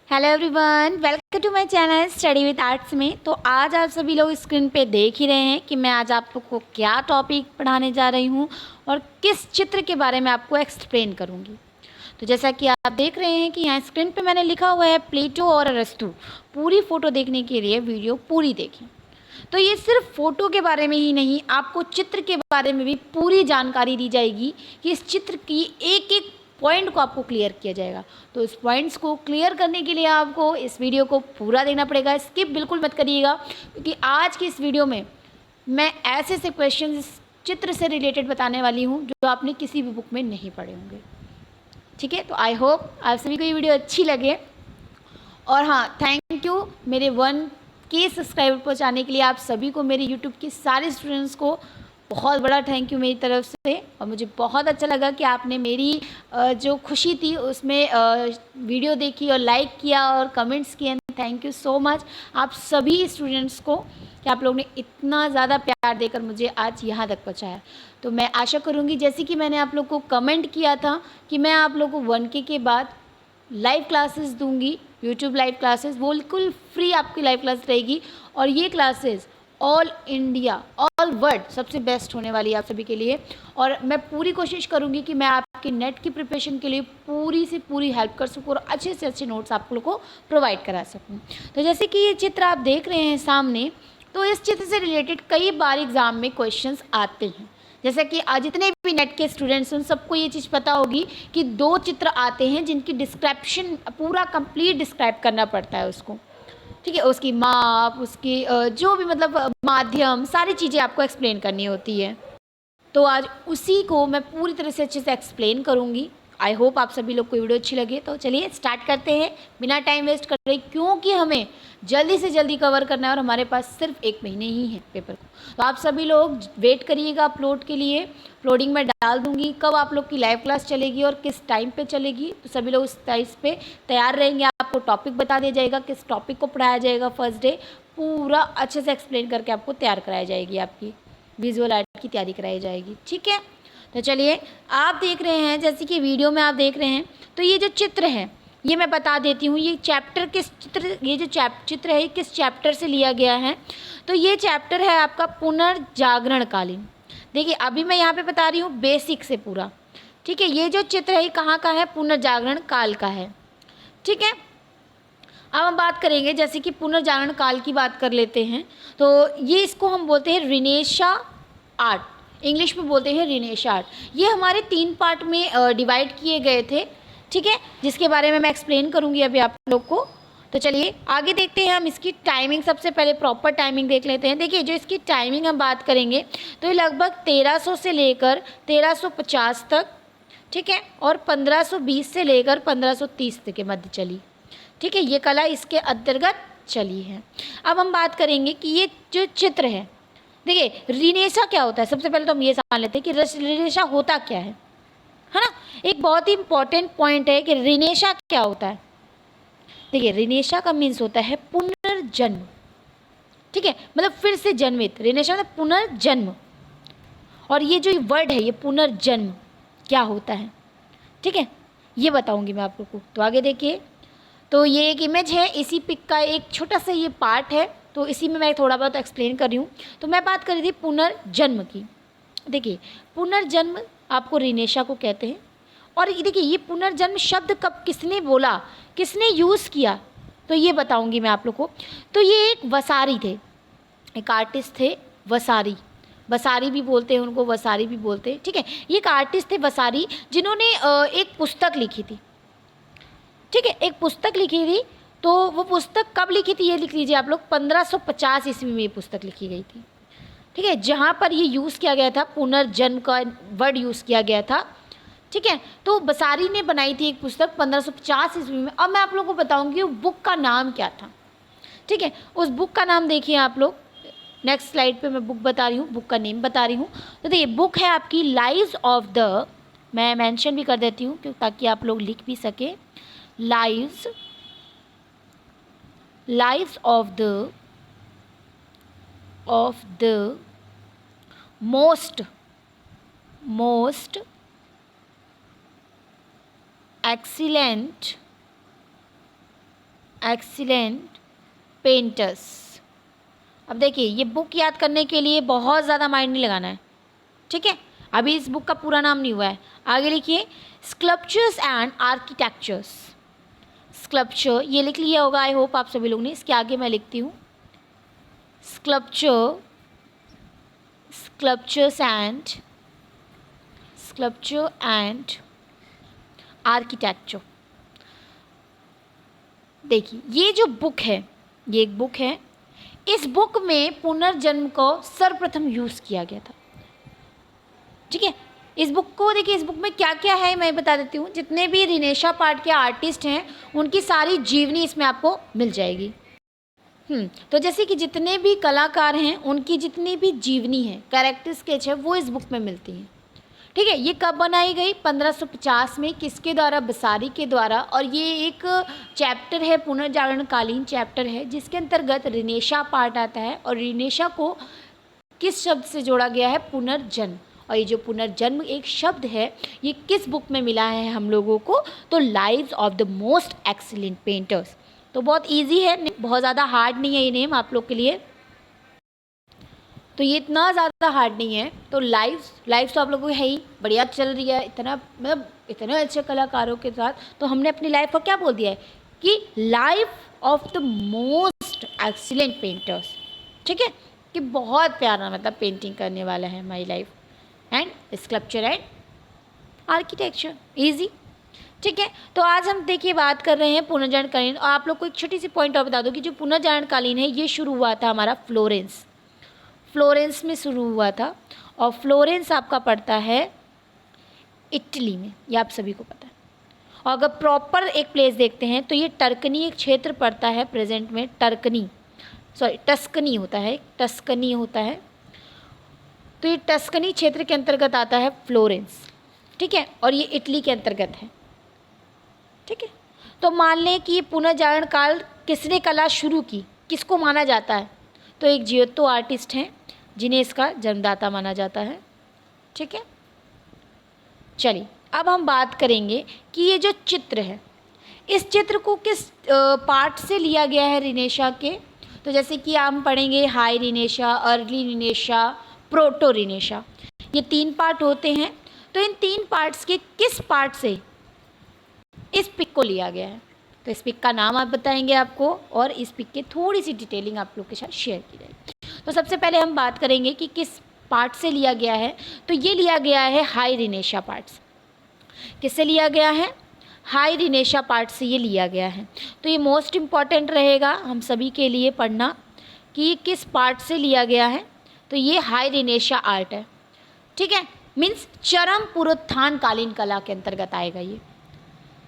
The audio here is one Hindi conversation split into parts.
Hello everyone, welcome to my channel study with arts में। तो आज आप सभी लोग स्क्रीन पे देख ही रहे हैं कि मैं आज आप लोग को क्या टॉपिक पढ़ाने जा रही हूँ और किस चित्र के बारे में आपको एक्सप्लेन करूँगी। तो जैसा कि आप देख रहे हैं कि यहाँ स्क्रीन पे मैंने लिखा हुआ है प्लेटो और अरस्तू। पूरी फ़ोटो देखने के लिए वीडियो पूरी देखें। तो ये सिर्फ फ़ोटो के बारे में ही नहीं, आपको चित्र के बारे में भी पूरी जानकारी दी जाएगी कि इस चित्र की एक एक पॉइंट को आपको क्लियर किया जाएगा। तो इस पॉइंट्स को क्लियर करने के लिए आपको इस वीडियो को पूरा देखना पड़ेगा, स्किप बिल्कुल मत करिएगा, क्योंकि आज की इस वीडियो में मैं ऐसे ऐसे क्वेश्चन इस चित्र से रिलेटेड बताने वाली हूँ जो आपने किसी भी बुक में नहीं पढ़े होंगे। ठीक है, तो आई होप आप सभी को ये वीडियो अच्छी लगे। और हाँ, थैंक यू मेरे 1K सब्सक्राइबर पहुँचाने के लिए आप सभी को, मेरे यूट्यूब के सारे स्टूडेंट्स को बहुत बड़ा थैंक यू मेरी तरफ से। और मुझे बहुत अच्छा लगा कि आपने मेरी जो खुशी थी उसमें वीडियो देखी और लाइक किया और कमेंट्स किए। थैंक यू सो मच आप सभी स्टूडेंट्स को कि आप लोगों ने इतना ज़्यादा प्यार देकर मुझे आज यहाँ तक पहुँचाया। तो मैं आशा करूँगी, जैसे कि मैंने आप लोग को कमेंट किया था कि मैं आप लोग को 1K के बाद लाइव क्लासेस दूंगी, यूट्यूब लाइव क्लासेस बिल्कुल फ्री आपकी लाइव क्लास रहेगी। और ये classes all India all world सबसे बेस्ट होने वाली है आप सभी के लिए। और मैं पूरी कोशिश करूंगी कि मैं आपके नेट की प्रिपरेशन के लिए पूरी से पूरी हेल्प कर सकूँ और अच्छे से अच्छे नोट्स आप लोग को प्रोवाइड करा सकूँ। तो जैसे कि ये चित्र आप देख रहे हैं सामने, तो इस चित्र से रिलेटेड कई बार एग्ज़ाम में क्वेश्चंस आते हैं। जैसे कि जितने भी नेट के स्टूडेंट्स हैं उन सबको ये चीज़ पता होगी कि दो चित्र आते हैं जिनकी डिस्क्रिप्शन पूरा कंप्लीट डिस्क्राइब करना पड़ता है उसको। ठीक है, उसकी माप, उसकी जो भी मतलब माध्यम, सारी चीज़ें आपको एक्सप्लेन करनी होती है। तो आज उसी को मैं पूरी तरह से अच्छे से एक्सप्लेन करूँगी। आई होप आप सभी लोग को वीडियो अच्छी लगे। तो चलिए स्टार्ट करते हैं बिना टाइम वेस्ट कर रहे, क्योंकि हमें जल्दी से जल्दी कवर करना है और हमारे पास सिर्फ 1 महीने ही है पेपर को। तो आप सभी लोग वेट करिएगा अपलोड के लिए। अपलोडिंग में डाल दूंगी कब आप लोग की लाइव क्लास चलेगी और किस टाइम पे चलेगी। तो सभी लोग उस टाइम पे तैयार रहेंगे। आपको टॉपिक बता दिया जाएगा, किस टॉपिक को पढ़ाया जाएगा। फर्स्ट डे पूरा अच्छे से एक्सप्लेन करके आपको तैयार कराई जाएगी, आपकी विजुअल आर्ट की तैयारी कराई जाएगी। ठीक है, तो चलिए आप देख रहे हैं, जैसे कि वीडियो में आप देख रहे हैं, तो ये जो चित्र है ये मैं बता देती हूँ, ये चैप्टर किस चित्र, ये जो चित्र है किस चैप्टर से लिया गया है। तो ये चैप्टर है आपका पुनर्जागरण कालीन। देखिए अभी मैं यहाँ पे बता रही हूँ बेसिक से पूरा। ठीक है, ये जो चित्र है कहाँ का है, पुनर्जागरण काल का है। ठीक है, अब हम बात करेंगे, जैसे कि पुनर्जागरण काल की बात कर लेते हैं। तो ये इसको हम बोलते हैं रिनेशा आर्ट, इंग्लिश में बोलते हैं रिनेशा आर्ट। ये हमारे 3 पार्ट में डिवाइड किए गए थे। ठीक है, जिसके बारे में मैं एक्सप्लेन करूँगी अभी आप लोग को। तो चलिए आगे देखते हैं हम इसकी टाइमिंग। सबसे पहले प्रॉपर टाइमिंग देख लेते हैं। देखिए जो इसकी टाइमिंग हम बात करेंगे तो ये लगभग 1300 से लेकर 1350 तक, ठीक है, और 1520 से लेकर 1530 तक के मध्य चली। ठीक है, ये कला इसके अंतर्गत चली है। अब हम बात करेंगे कि ये जो चित्र है, देखिए रिनेशा क्या होता है। सबसे पहले तो हम ये जान लेते हैं कि रिनेशा होता क्या है ना। एक बहुत ही इंपॉर्टेंट पॉइंट है कि रिनेशा क्या होता है। देखिए रिनेशा का मीन्स होता है पुनर्जन्म। ठीक है, मतलब फिर से जन्मित, रिनेशा मतलब पुनर्जन्म। और ये जो वर्ड है ये पुनर्जन्म क्या होता है, ठीक है, ये बताऊंगी मैं आप लोग को। तो आगे देखिए, तो ये एक इमेज है, इसी पिक का एक छोटा सा ये पार्ट है, तो इसी में मैं थोड़ा बहुत एक्सप्लेन कर रही हूँ। तो मैं बात कर रही थी पुनर्जन्म की। देखिए पुनर्जन्म आपको रिनेशा को कहते हैं। और ये देखिए ये पुनर्जन्म शब्द कब किसने बोला, किसने यूज़ किया, तो ये बताऊंगी मैं आप लोग को। तो ये एक वसारी थे, एक आर्टिस्ट थे वसारी, वसारी भी बोलते हैं उनको, वसारी भी बोलते हैं। ठीक है, ये एक आर्टिस्ट थे वसारी, जिन्होंने एक पुस्तक लिखी थी। ठीक है, एक पुस्तक लिखी थी। तो वो पुस्तक कब लिखी थी ये लिख लीजिए आप लोग, 1550 ईस्वी में ये पुस्तक लिखी गई थी। ठीक है, जहाँ पर ये यूज़ किया गया था, पुनर्जन्म का वर्ड यूज़ किया गया था। ठीक है, तो वसारी ने बनाई थी एक पुस्तक 1550 ईस्वी में। अब मैं आप लोगों को बताऊंगी वो बुक का नाम क्या था। ठीक है, उस बुक का नाम देखिए आप लोग, नेक्स्ट स्लाइड पे मैं बुक बता रही हूँ, बुक का नेम बता रही हूँ। तो देखिए बुक है आपकी लाइव्स ऑफ द, मैं मेंशन भी कर देती हूँ क्योंकि ताकि आप लोग लिख भी सके, lives of the most excellent excellent painters. अब देखिए, ये बुक याद करने के लिए बहुत ज़्यादा माइंड नहीं लगाना है, ठीक है। अभी इस बुक का पूरा नाम नहीं हुआ है। आगे लिखिए स्कल्पचर्स एंड आर्किटेक्चर्स। स्कल्पचर ये लिख लिया होगा, आई होप आप सभी लोग ने। इसके आगे मैं लिखती हूँ स्कल्पचर, स्कल्पचर्स एंड आर्किटेक्चर। देखिए, ये जो बुक है, ये एक बुक है। इस बुक में पुनर्जन्म को सर्वप्रथम यूज़ किया गया था, ठीक है। इस बुक को देखिए, इस बुक में क्या क्या है मैं बता देती हूँ। जितने भी रिनेशा पार्ट के आर्टिस्ट हैं उनकी सारी जीवनी इसमें आपको मिल जाएगी। तो जैसे कि जितने भी कलाकार हैं उनकी जितनी भी जीवनी है, कैरेक्टर स्केच है, वो इस बुक में मिलती हैं, ठीक है। ये कब बनाई गई? 1550 में। किसके द्वारा? बसारी के द्वारा। और ये एक चैप्टर है, पुनर्जागरणकालीन चैप्टर है, जिसके अंतर्गत रिनेशा पार्ट आता है। और रिनेशा को किस शब्द से जोड़ा गया है? पुनर्जन्म। और ये जो पुनर्जन्म एक शब्द है, ये किस बुक में मिला है हम लोगों को? तो lives of the most excellent painters. तो बहुत इजी है, बहुत ज़्यादा हार्ड नहीं है ये नेम आप लोग के लिए, तो ये इतना ज़्यादा हार्ड नहीं है। तो लाइव्स तो आप लोगों की है ही, बढ़िया चल रही है, इतना मतलब इतने अच्छे कलाकारों के साथ। तो हमने अपनी लाइफ को क्या बोल दिया है कि life of the most excellent painters, ठीक है। कि बहुत प्यारा मतलब पेंटिंग करने वाला है my life and sculpture and architecture, easy, ठीक है। तो आज हम देखिए बात कर रहे हैं पुनर्जागरणकालीन। और आप लोग को एक छोटी सी पॉइंट और बता दो कि जो पुनर्जागरणकालीन है ये शुरू हुआ था हमारा फ्लोरेंस में शुरू हुआ था। और फ्लोरेंस आपका पड़ता है इटली में, ये आप सभी को पता है। और अगर प्रॉपर एक प्लेस देखते हैं तो ये टर्कनी एक क्षेत्र पड़ता है प्रेजेंट में। टस्कनी होता है। तो ये टस्कनी क्षेत्र के अंतर्गत आता है फ्लोरेंस, ठीक है। और ये इटली के अंतर्गत है, ठीक है। तो मान लें कि ये पुनर्जागरण काल किसने कला शुरू की, किसको माना जाता है? तो एक जियोतो आर्टिस्ट हैं जिन्हें इसका जन्मदाता माना जाता है, ठीक है। चलिए अब हम बात करेंगे कि ये जो चित्र है, इस चित्र को किस पार्ट से लिया गया है रिनेशा के। तो जैसे कि हम पढ़ेंगे हाई रिनेशा, अर्ली रिनेशा, प्रोटो रिनेशा, ये 3 पार्ट होते हैं। तो इन 3 पार्ट्स के किस पार्ट से इस पिक को लिया गया है? तो इस पिक का नाम आप बताएंगे आपको, और इस पिक की थोड़ी सी डिटेलिंग आप लोग के साथ शेयर की जाएगी। तो सबसे पहले हम बात करेंगे कि किस पार्ट से लिया गया है। तो ये लिया गया है हाई रिनेशा पार्ट से। किससे लिया गया है? हाई रिनेशा पार्ट से ये लिया गया है। तो ये मोस्ट इम्पॉर्टेंट रहेगा हम सभी के लिए पढ़ना कि ये किस पार्ट से लिया गया है। तो ये हाई रिनेशा आर्ट है, ठीक है। मीन्स चरम पुनरुत्थान कालीन कला के अंतर्गत आएगा ये,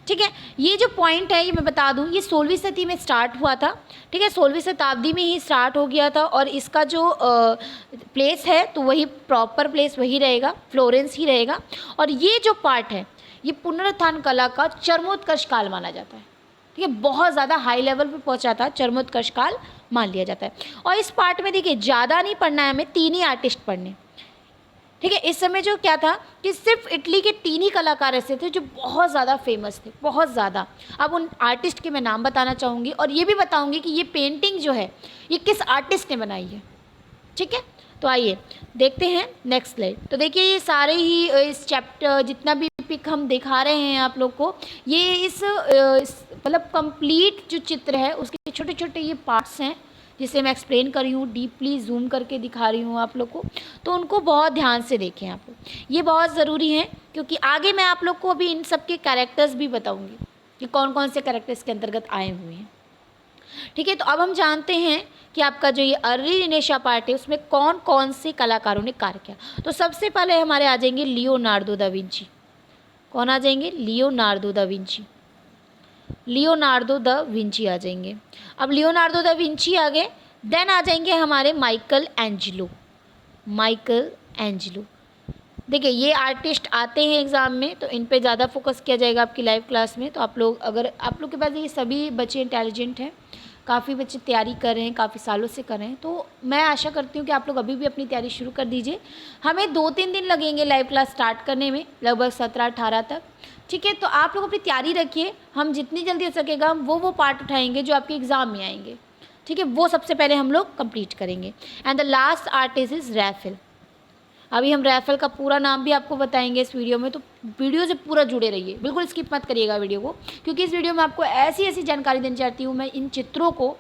ठीक है। ये जो पॉइंट है ये मैं बता दूं, ये 16वीं सदी में स्टार्ट हुआ था, ठीक है। 16वीं शताब्दी में ही स्टार्ट हो गया था। और इसका जो प्लेस है तो वही प्रॉपर प्लेस वही रहेगा, फ्लोरेंस ही रहेगा। और ये जो पार्ट है ये पुनरुत्थान कला का चरमोत्कर्ष काल माना जाता है, ठीक है। बहुत ज़्यादा हाई लेवल पे पहुंचा था, चरमोत्कर्ष काल मान लिया जाता है। और इस पार्ट में देखिए ज़्यादा नहीं पढ़ना है हमें, 3 ही आर्टिस्ट पढ़ने, ठीक है। इस समय जो क्या था कि सिर्फ इटली के 3 ही कलाकार ऐसे थे जो बहुत ज़्यादा फेमस थे, बहुत ज़्यादा। अब उन आर्टिस्ट के मैं नाम बताना चाहूँगी और ये भी बताऊँगी कि ये पेंटिंग जो है ये किस आर्टिस्ट ने बनाई है, ठीक है। तो आइए देखते हैं नेक्स्ट स्लाइड। तो देखिए ये सारे ही इस चैप्टर जितना भी पिक हम दिखा रहे हैं आप लोग को, ये इस मतलब कंप्लीट जो चित्र है उसके छोटे छोटे ये पार्ट्स हैं जिसे मैं एक्सप्लेन कर रही हूँ, डीपली जूम करके दिखा रही हूँ आप लोग को। तो उनको बहुत ध्यान से देखें आप लोग, ये बहुत ज़रूरी है क्योंकि आगे मैं आप लोग को अभी इन सब के कैरेक्टर्स भी बताऊँगी कि कौन कौन से कैरेक्टर्स के अंतर्गत आए हुए हैं, ठीक है। तो अब हम जानते हैं कि आपका जो ये अर्ली रिनेशा पार्ट है उसमें कौन कौन से कलाकारों ने कार्य किया। तो सबसे पहले हमारे आ जाएंगे लियोनार्डो दा विंची। कौन आ जाएंगे? Leonardo da Vinci. Leonardo da Vinci आ जाएंगे। अब लियोनार्डो दा विंची आ गए, देन आ जाएंगे हमारे माइकल एंजेलो। माइकल एंजेलो देखिए ये आर्टिस्ट आते हैं एग्ज़ाम में तो इन पे ज़्यादा फोकस किया जाएगा आपकी लाइव क्लास में। तो आप लोग अगर आप लोग के पास ये सभी बच्चे इंटेलिजेंट हैं, काफ़ी बच्चे तैयारी कर रहे हैं, काफ़ी सालों से कर रहे हैं, तो मैं आशा करती हूँ कि आप लोग अभी भी अपनी तैयारी शुरू कर दीजिए। हमें 2-3 दिन लगेंगे लाइव क्लास स्टार्ट करने में, लगभग 17-18 तक। ठीक है, तो आप लोग अपनी तैयारी रखिए। हम जितनी जल्दी हो सकेगा हम वो पार्ट उठाएंगे जो आपके एग्ज़ाम में आएंगे। ठीक है, वो सबसे पहले हम लोग कंप्लीट करेंगे। And the last artist is raffle. अभी हम रैफल का पूरा नाम भी आपको बताएंगे इस वीडियो में, तो वीडियो से पूरा जुड़े रहिए, बिल्कुल स्किप मत करिएगा वीडियो को, क्योंकि इस वीडियो में आपको ऐसी ऐसी जानकारी देनी चाहती हूँ। मैं इन चित्रों को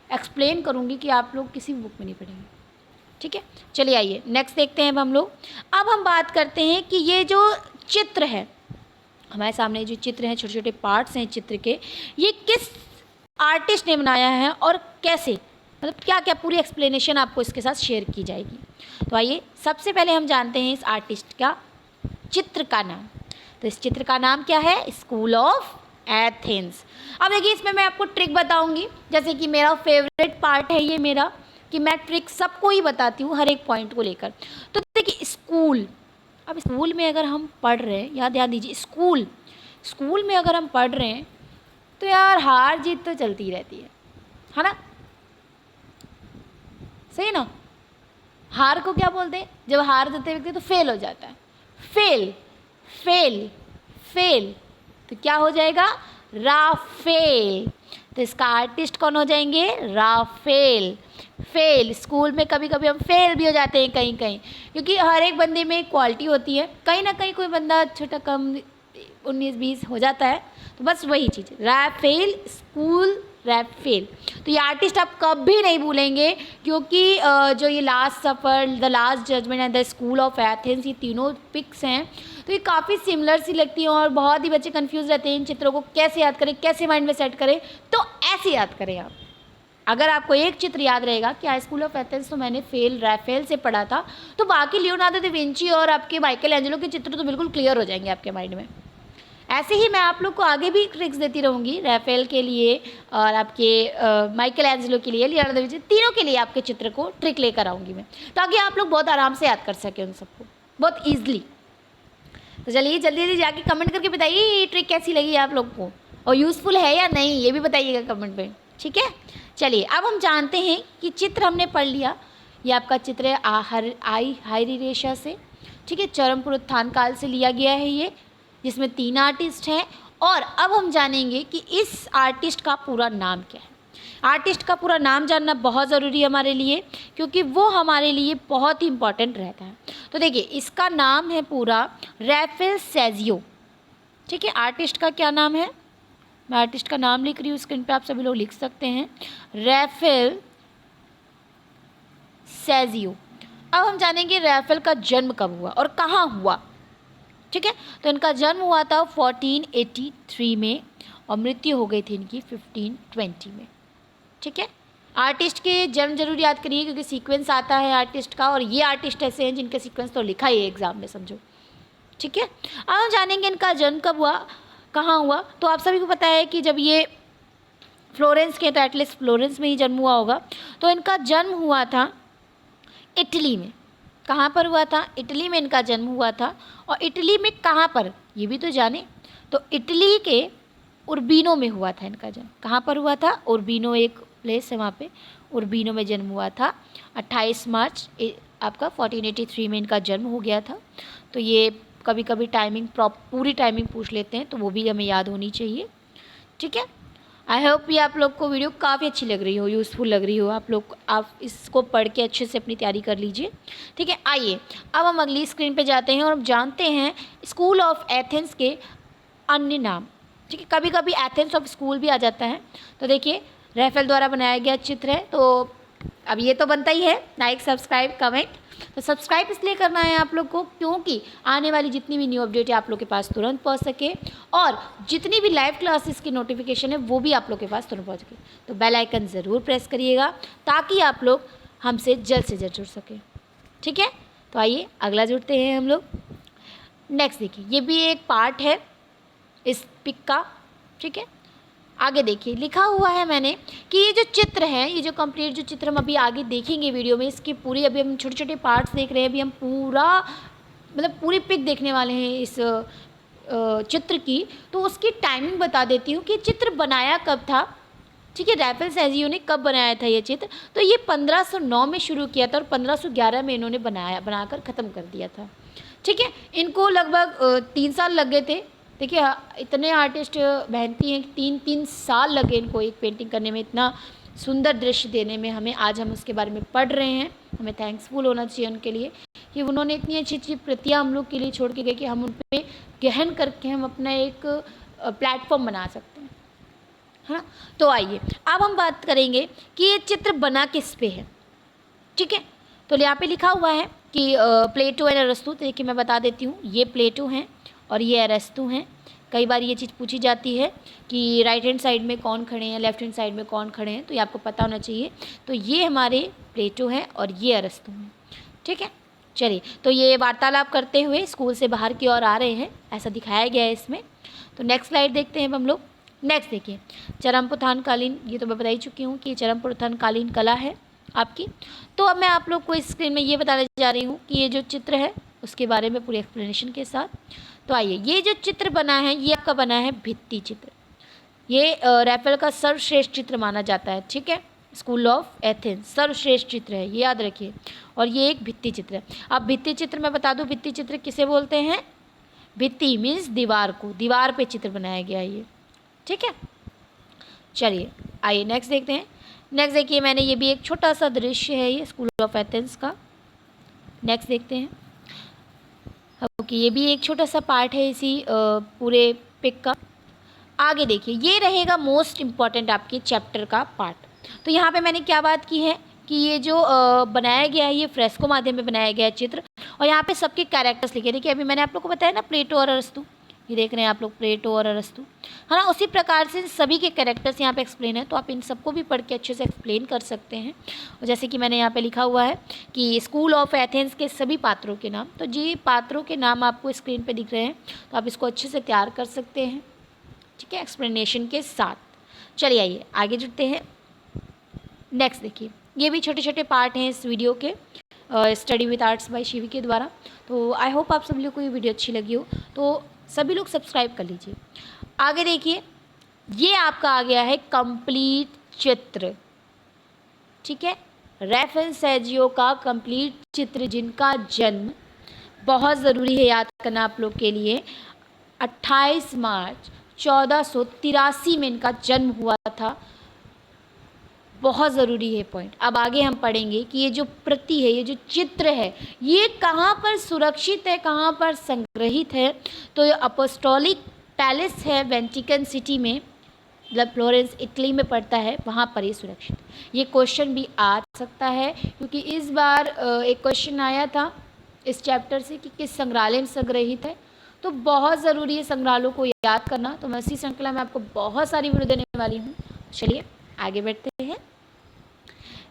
एक्सप्लेन करूँगी कि आप लोग किसी बुक में नहीं पढ़ेंगे। ठीक है, चलिए आइए नेक्स्ट देखते हैं। अब हम बात करते हैं कि ये जो चित्र है हमारे सामने, जो चित्र हैं, छोटे छोटे पार्ट्स हैं चित्र के, ये किस आर्टिस्ट ने बनाया है और कैसे, मतलब क्या क्या पूरी एक्सप्लेनेशन आपको इसके साथ शेयर की जाएगी। तो आइए सबसे पहले हम जानते हैं इस आर्टिस्ट का चित्र का नाम। तो इस चित्र का नाम क्या है? School of Athens. अब देखिए इसमें मैं आपको ट्रिक बताऊंगी, जैसे कि मेरा फेवरेट पार्ट है ये मेरा, कि मैं ट्रिक सबको ही बताती हूँ हर एक पॉइंट को लेकर। तो देखिए स्कूल, अब स्कूल में अगर हम पढ़ रहे हैं, याद दीजिए स्कूल में अगर हम पढ़ रहे हैं तो यार हार जीत तो चलती रहती है ना? सही ना? हार को क्या बोलते हैं? जब हार जाते व्यक्ति तो फेल हो जाता है। फेल फेल फेल, तो क्या हो जाएगा? राफेल। तो इसका आर्टिस्ट कौन हो जाएंगे? राफेल। फेल, स्कूल में कभी कभी हम फेल भी हो जाते हैं कहीं कहीं, क्योंकि हर एक बंदे में क्वालिटी होती है, कहीं ना कहीं कोई बंदा छोटा कम 19-20 हो जाता है, तो बस वही चीज़, राफेल, स्कूल रैफेल। तो ये आर्टिस्ट आप कभी नहीं भूलेंगे, क्योंकि जो ये last supper, the last judgement and the school of Athens, ये तीनों पिक्स हैं, तो ये काफ़ी सिमिलर सी लगती हैं और बहुत ही बच्चे कंफ्यूज रहते हैं इन चित्रों को कैसे याद करें, कैसे माइंड में सेट करें। तो ऐसे याद करें आप। अगर आपको एक चित्र याद रहेगा कि स्कूल ऑफ एथेंस तो मैंने रैफेल से पढ़ा था, तो बाकी लियोनार्डो दा विंची और आपके माइकल एंजेलो के चित्र तो बिल्कुल क्लियर हो जाएंगे आपके माइंड में। ऐसे ही मैं आप लोग को आगे भी ट्रिक्स देती रहूँगी, रैफेल के लिए और आपके माइकल एंजेलो के लिए, लियोनार्डो दा विंची, तीनों के लिए आपके चित्र को ट्रिक लेकर आऊँगी मैं, ताकि आप लोग बहुत आराम से याद कर सकें उन सबको, बहुत ईजिली। तो चलिए जल्दी जल्दी जाके कमेंट करके बताइए ये ट्रिक कैसी लगी आप लोग को, और यूज़फुल है या नहीं, ये भी बताइएगा कमेंट में। ठीक है, चलिए अब हम जानते हैं कि चित्र हमने पढ़ लिया। ये आपका चित्र है हायरी रेशा से, ठीक है, चरम पुनरुत्थान काल से लिया गया है ये, जिसमें 3 आर्टिस्ट हैं। और अब हम जानेंगे कि इस आर्टिस्ट का पूरा नाम क्या है। आर्टिस्ट का पूरा नाम जानना बहुत ज़रूरी है हमारे लिए, क्योंकि वो हमारे लिए बहुत ही इम्पॉर्टेंट रहता है। तो देखिए इसका नाम है पूरा रैफेल सेजियो। ठीक है, आर्टिस्ट का क्या नाम है? मैं आर्टिस्ट का नाम लिख रही हूँ, स्क्रीन पे आप सभी लोग लिख सकते हैं, रैफेल सेजियो। अब हम जानेंगे रैफेल का जन्म कब हुआ और कहाँ हुआ। ठीक है, तो इनका जन्म हुआ था 1483 में और मृत्यु हो गई थी इनकी 1520 में। ठीक है, आर्टिस्ट के जन्म जरूर याद करिए, क्योंकि सीक्वेंस आता है आर्टिस्ट का, और ये आर्टिस्ट ऐसे हैं जिनका सीक्वेंस तो लिखा ही है एग्जाम में, समझो। ठीक है, अब हम जानेंगे इनका जन्म कब हुआ, कहाँ हुआ। तो आप सभी को पता है कि जब ये फ्लोरेंस के, तो एटलीस्ट फ्लोरेंस में ही जन्म हुआ होगा। तो इनका जन्म हुआ था इटली में। कहाँ पर हुआ था? इटली में इनका जन्म हुआ था। और इटली में कहाँ पर, ये भी तो जाने। तो इटली के उर्बिनो में हुआ था इनका जन्म। कहाँ पर हुआ था? उर्बिनो एक प्लेस है वहाँ पे, उर्बिनो में जन्म हुआ था। 28 मार्च आपका 1483 में इनका जन्म हो गया था। तो ये कभी कभी टाइमिंग पूरी टाइमिंग पूछ लेते हैं, तो वो भी हमें याद होनी चाहिए। ठीक है, आई होप ये आप लोग को वीडियो काफ़ी अच्छी लग रही हो, यूज़फुल लग रही हो। आप इसको पढ़ के अच्छे से अपनी तैयारी कर लीजिए। ठीक है, आइए अब हम अगली स्क्रीन पे जाते हैं और हम जानते हैं स्कूल ऑफ एथेंस के अन्य नाम। ठीक है, कभी कभी एथेंस ऑफ स्कूल भी आ जाता है। तो देखिए रैफेल द्वारा बनाया गया चित्र है, तो अब ये तो बनता ही है लाइक, सब्सक्राइब, कमेंट। तो सब्सक्राइब इसलिए करना है आप लोग को, क्योंकि आने वाली जितनी भी न्यू अपडेट है आप लोग के पास तुरंत पहुंच सके, और जितनी भी लाइव क्लासेस की नोटिफिकेशन है वो भी आप लोग के पास तुरंत पहुंच सके। तो बेल आइकन ज़रूर प्रेस करिएगा, ताकि आप लोग हमसे जल्द से जल्द जुड़ सकें। ठीक है, तो आइए अगला जुड़ते हैं हम लोग। नेक्स्ट देखिए, ये भी एक पार्ट है इस पिक का। ठीक है, आगे देखिए लिखा हुआ है मैंने कि ये जो चित्र है, ये जो कंप्लीट जो चित्र हम अभी आगे देखेंगे वीडियो में, इसकी पूरी अभी हम छोटे छोटे पार्ट्स देख रहे हैं। अभी हम पूरा मतलब पूरी पिक देखने वाले हैं इस चित्र की। तो उसकी टाइमिंग बता देती हूँ कि चित्र बनाया कब था ठीक है। रैफेल सैजियो ने कब बनाया था ये चित्र? तो ये 1509 में शुरू किया था और 1511 में इन्होंने बनाकर ख़त्म कर दिया था। ठीक है। इनको लगभग 3 साल लग गए थे। देखिए इतने आर्टिस्ट मेहनती हैं, 3 साल लगे इनको एक पेंटिंग करने में, इतना सुंदर दृश्य देने में। हमें आज हम उसके बारे में पढ़ रहे हैं, हमें थैंक्सफुल होना चाहिए उनके लिए कि उन्होंने इतनी अच्छी अच्छी प्रतियाँ हम लोग के लिए छोड़ के गए कि हम उन पर गहन करके हम अपना एक प्लेटफॉर्म बना सकते हैं, है ना। तो आइए अब हम बात करेंगे कि ये चित्र बना किस पे है। ठीक है। तो यहाँ पे लिखा हुआ है कि प्लेटो एंड अरस्तु। तो देखिए मैं बता देती हूँ, ये प्लेटो हैं और ये अरस्तु हैं। कई बार ये चीज़ पूछी जाती है कि राइट हैंड साइड में कौन खड़े हैं, लेफ्ट हैंड साइड में कौन खड़े हैं, तो ये आपको पता होना चाहिए। तो ये हमारे प्लेटो हैं और ये अरस्तु हैं। ठीक है। चलिए, तो ये वार्तालाप करते हुए स्कूल से बाहर की ओर आ रहे हैं, ऐसा दिखाया गया है इसमें। तो नेक्स्ट स्लाइड देखते हैं अब हम लोग। नेक्स्ट देखिए, चरमपथानकालीन, ये तो मैं बता ही चुकी हूँ कि चरमपथानकालीन कला है आपकी। तो अब मैं आप लोग को इस स्क्रीन में ये बताने जा रही हूँ कि ये जो चित्र है उसके बारे में पूरी एक्सप्लेनेशन के साथ। तो आइए, ये जो चित्र बना है ये आपका बना है भित्ति चित्र। ये रैफेल का सर्वश्रेष्ठ चित्र माना जाता है। ठीक है। स्कूल ऑफ एथेंस सर्वश्रेष्ठ चित्र है, ये याद रखिए। और ये एक भित्ति चित्र है। अब भित्ति चित्र मैं बता दूँ, भित्ति चित्र किसे बोलते हैं? भित्ति मीन्स दीवार को, दीवार पे चित्र बनाया गया है ये। ठीक है। चलिए आइए नेक्स्ट देखते हैं। नेक्स्ट देखिए, मैंने ये भी एक छोटा सा दृश्य है ये स्कूल ऑफ एथेंस का। नेक्स्ट देखते हैं। ओके, ये भी एक छोटा सा पार्ट है इसी पूरे पिक का। आगे देखिए, ये रहेगा मोस्ट इम्पॉर्टेंट आपके चैप्टर का पार्ट। तो यहाँ पे मैंने क्या बात की है कि ये जो बनाया गया है ये फ्रेस्को माध्यम में बनाया गया है चित्र, और यहाँ पे सबके कैरेक्टर्स लिखे। देखिए अभी मैंने आप लोग को बताया ना प्लेटो और अरस्तु, ये देख रहे हैं आप लोग प्लेटो और अरस्तु, है ना। उसी प्रकार से सभी के कैरेक्टर्स यहाँ पे एक्सप्लेन है, तो आप इन सबको भी पढ़ के अच्छे से एक्सप्लेन कर सकते हैं। और जैसे कि मैंने यहाँ पे लिखा हुआ है कि स्कूल ऑफ एथेंस के सभी पात्रों के नाम, तो जी पात्रों के नाम आपको स्क्रीन पे दिख रहे हैं, तो आप इसको अच्छे से तैयार कर सकते हैं। ठीक है, एक्सप्लेनेशन के साथ। चलिए आइए आगे जुड़ते हैं। नेक्स्ट देखिए, ये भी छोटे छोटे पार्ट हैं इस वीडियो के, study with arts by Shivi के द्वारा। तो आई होप आप सभी लोग को ये वीडियो अच्छी लगी हो, तो सभी लोग सब्सक्राइब कर लीजिए। आगे देखिए, ये आपका आ गया है कंप्लीट चित्र। ठीक है, रैफेल सैजियो का कंप्लीट चित्र, जिनका जन्म बहुत ज़रूरी है याद करना आप लोग के लिए, 28 मार्च 1483 में इनका जन्म हुआ था। बहुत ज़रूरी है पॉइंट। अब आगे हम पढ़ेंगे कि ये जो प्रति है, ये जो चित्र है, ये कहाँ पर सुरक्षित है, कहाँ पर संग्रहित है। तो ये अपोस्टोलिक पैलेस है वेटिकन सिटी में, मतलब फ्लोरेंस इटली में पड़ता है, वहाँ पर ये सुरक्षित। ये क्वेश्चन भी आ सकता है क्योंकि इस बार एक क्वेश्चन आया था इस चैप्टर से कि किस संग्रहालय में संग्रहित है। तो बहुत ज़रूरी है संग्रहालयों को याद करना। तो मैं इसी श्रृंखला में आपको बहुत सारी वीडियो देने वाली हूँ। चलिए आगे बढ़ते हैं।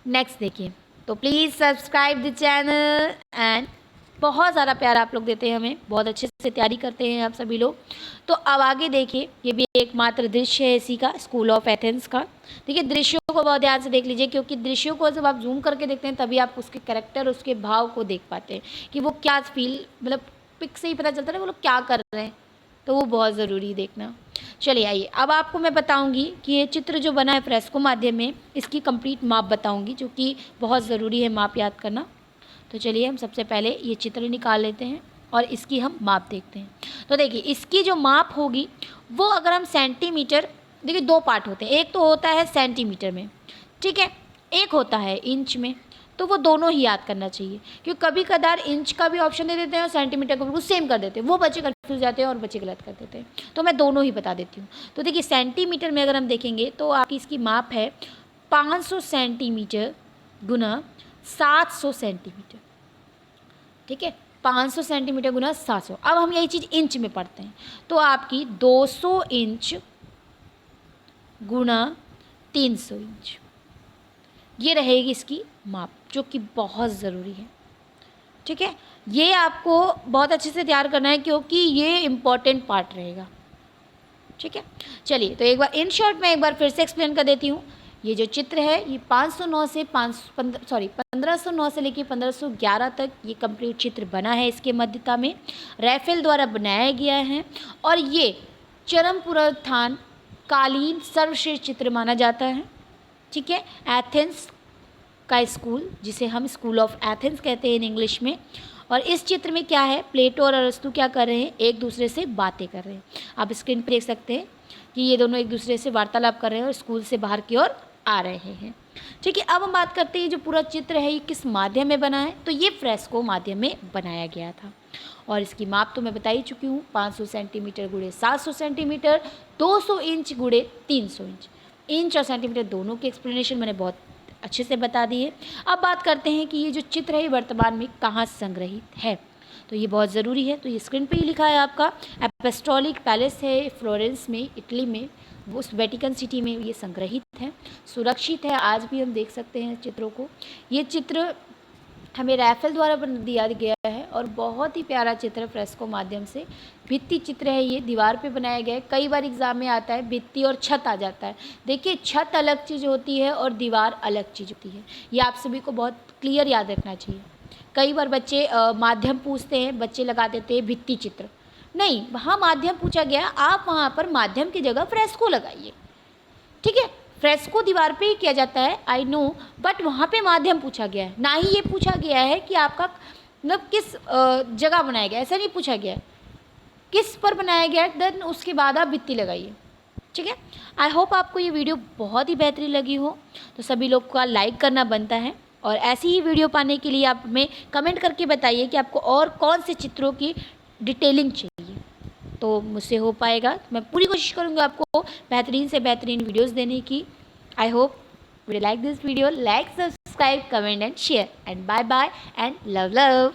नेक्स्ट देखिए, तो please subscribe the channel and बहुत ज़्यादा प्यार आप लोग देते हैं हमें, बहुत अच्छे से तैयारी करते हैं आप सभी लोग। तो अब आगे देखिए, ये भी एकमात्र दृश्य है इसी का, स्कूल ऑफ एथेंस का। देखिए दृश्यों को बहुत ध्यान से देख लीजिए, क्योंकि दृश्यों को जब आप जूम करके देखते हैं तभी आप उसके कैरेक्टर, उसके भाव को देख पाते हैं कि वो क्या फील, मतलब पिक से ही पता चलता है वो लोग क्या कर रहे हैं, तो वो बहुत ज़रूरी देखना। चलिए आइए, अब आपको मैं बताऊंगी कि ये चित्र जो बना है फ्रेस्को माध्यम में, इसकी कंप्लीट माप बताऊंगी, जो कि बहुत ज़रूरी है माप याद करना। तो चलिए हम सबसे पहले ये चित्र निकाल लेते हैं और इसकी हम माप देखते हैं। तो देखिए इसकी जो माप होगी वो, अगर हम सेंटीमीटर, देखिए दो पार्ट होते हैं, एक तो होता है सेंटीमीटर में, ठीक है, एक होता है इंच में। तो वो दोनों ही याद करना चाहिए, क्योंकि कभी कदार इंच का भी ऑप्शन दे देते हैं और सेंटीमीटर को बिल्कुल सेम कर देते हैं, वो बच्चे कन्फ्यूज जाते हैं और बच्चे गलत कर देते हैं। तो मैं दोनों ही बता देती हूँ। तो देखिए सेंटीमीटर में अगर हम देखेंगे तो आपकी इसकी माप है 500 सेंटीमीटर गुना 700 सेंटीमीटर। ठीक है, 500 सेंटीमीटर गुना 700। अब हम यही चीज़ इंच में पढ़ते हैं, तो आपकी 200 इंच गुना 300 इंच, ये रहेगी इसकी माप, जो कि बहुत ज़रूरी है। ठीक है, ये आपको बहुत अच्छे से तैयार करना है क्योंकि ये इम्पॉर्टेंट पार्ट रहेगा। ठीक है, चलिए तो एक बार इन शॉर्ट में एक बार फिर से एक्सप्लेन कर देती हूँ। ये जो चित्र है ये 1509 से लेकर 1511 तक ये कंप्लीट चित्र बना है, इसके मध्यता में रैफेल द्वारा बनाया गया है। और ये चरम पुनरुत्थान कालीन सर्वश्रेष्ठ चित्र माना जाता है। ठीक है, एथेंस का स्कूल, जिसे हम स्कूल ऑफ एथेंस कहते हैं इन इंग्लिश में। और इस चित्र में क्या है, प्लेटो और अरस्तु क्या कर रहे हैं, एक दूसरे से बातें कर रहे हैं। आप स्क्रीन पर देख सकते हैं कि ये दोनों एक दूसरे से वार्तालाप कर रहे हैं और स्कूल से बाहर की ओर आ रहे हैं। ठीक है, अब हम बात करते हैं जो पूरा चित्र है ये किस माध्यम में बना है। तो ये फ्रेस्को माध्यम में बनाया गया था और इसकी माप तो मैं बता ही चुकी हूँ, 500 सेंटीमीटर गुणे 700 सेंटीमीटर, 200 इंच गुणे 300 इंच। इंच और सेंटीमीटर दोनों की एक्सप्लेनेशन मैंने बहुत अच्छे से बता दी है। अब बात करते हैं कि ये जो चित्र है वर्तमान में कहाँ संग्रहित है। तो ये बहुत ज़रूरी है, तो ये स्क्रीन पे ही लिखा है आपका, एपोस्टोलिक पैलेस है फ्लोरेंस में, इटली में, वो उस वेटिकन सिटी में ये संग्रहित है, सुरक्षित है। आज भी हम देख सकते हैं चित्रों को। ये चित्र हमें रैफेल द्वारा दिया गया है और बहुत ही प्यारा चित्र फ्रेस्को माध्यम से। भित्ति चित्र है, ये दीवार पे बनाया गया है। कई बार एग्जाम में आता है भित्ति और छत आ जाता है। देखिए, छत अलग चीज़ होती है और दीवार अलग चीज़ होती है, ये आप सभी को बहुत क्लियर याद रखना चाहिए। कई बार बच्चे माध्यम पूछते हैं, बच्चे लगा देते हैं भित्ति चित्र, नहीं, वहाँ माध्यम पूछा गया, आप वहाँ पर माध्यम की जगह फ्रेस्को लगाइए। ठीक है, फ्रेस्को दीवार पे ही किया जाता है, आई नो, बट वहाँ पे माध्यम पूछा गया है, ना ही ये पूछा गया है कि आपका मतलब किस जगह बनाया गया, ऐसा नहीं पूछा गया है, किस पर बनाया गया है, देन उसके बाद आप भित्ति लगाइए। ठीक है, आई होप आपको ये वीडियो बहुत ही बेहतरीन लगी हो। तो सभी लोग का लाइक करना बनता है और ऐसी ही वीडियो पाने के लिए आप हमें कमेंट करके बताइए कि आपको और कौन से चित्रों की डिटेलिंग चाहिए, तो मुझसे हो पाएगा। मैं पूरी कोशिश करूँगी आपको बेहतरीन से बेहतरीन वीडियोस देने की। I hope you like this video, like, subscribe, comment and share, and bye bye and love love.